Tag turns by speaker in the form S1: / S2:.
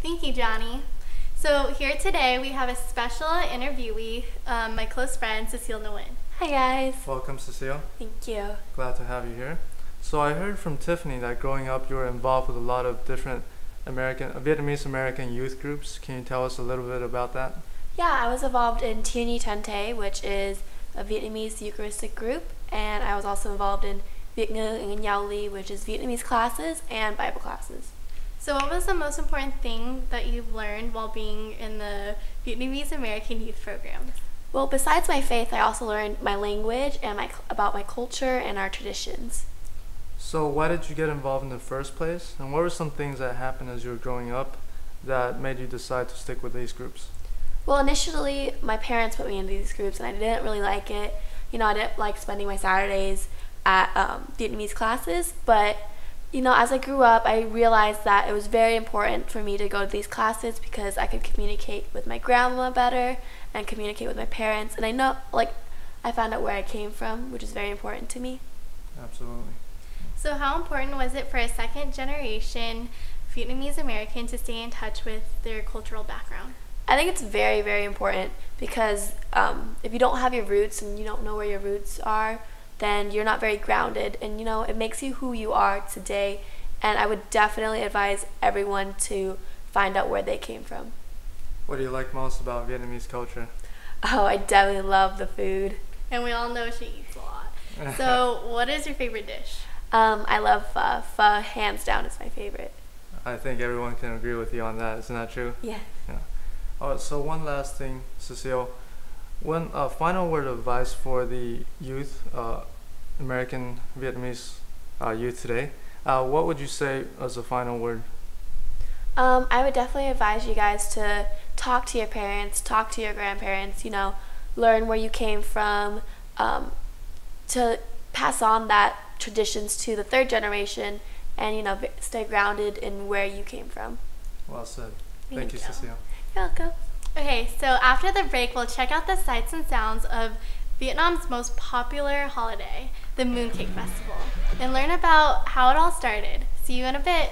S1: Thank you, Johnny. So here today we have a special interviewee, my close friend, Cecil Nguyen.
S2: Hi guys.
S3: Welcome, Cecile.
S2: Thank you.
S3: Glad to have you here. So I heard from Tiffany that growing up you were involved with a lot of different Vietnamese American youth groups. Can you tell us a little bit about that?
S2: Yeah, I was involved in Thiên Tante, which is a Vietnamese Eucharistic group, and I was also involved in Viet Ngữ and Nhau Li, which is Vietnamese classes and Bible classes.
S1: So what was the most important thing that you've learned while being in the Vietnamese American youth programs?
S2: Well, besides my faith, I also learned my language and about my culture and our traditions.
S3: So why did you get involved in the first place? And what were some things that happened as you were growing up that made you decide to stick with these groups?
S2: Well, initially, my parents put me into these groups, and I didn't really like it. You know, I didn't like spending my Saturdays at Vietnamese classes, but you know, as I grew up, I realized that it was very important for me to go to these classes because I could communicate with my grandma better and communicate with my parents. And I know, I found out where I came from, which is very important to me.
S3: Absolutely.
S1: So how important was it for a second generation Vietnamese American to stay in touch with their cultural background?
S2: I think it's very, very important because if you don't have your roots and you don't know where your roots are, then you're not very grounded, and you know, it makes you who you are today. And I would definitely advise everyone to find out where they came from.
S3: What do you like most about Vietnamese culture?
S2: Oh, I definitely love the food.
S1: And we all know she eats a lot. So what is your favorite dish?
S2: I love pho. Pho, hands down, is my favorite.
S3: I think everyone can agree with you on that. Isn't that true?
S2: Yeah.
S3: So one last thing, Cecile. One final word of advice for the youth, American Vietnamese youth today. What would you say as a final word?
S2: I would definitely advise you guys to talk to your parents, talk to your grandparents, you know, learn where you came from, to pass on that traditions to the third generation, and you know, stay grounded in where you came from.
S3: Well said. Thank you, Cecile.
S2: You're welcome.
S1: Okay, so after the break, we'll check out the sights and sounds of Vietnam's most popular holiday, the Mooncake Festival, and learn about how it all started. See you in a bit.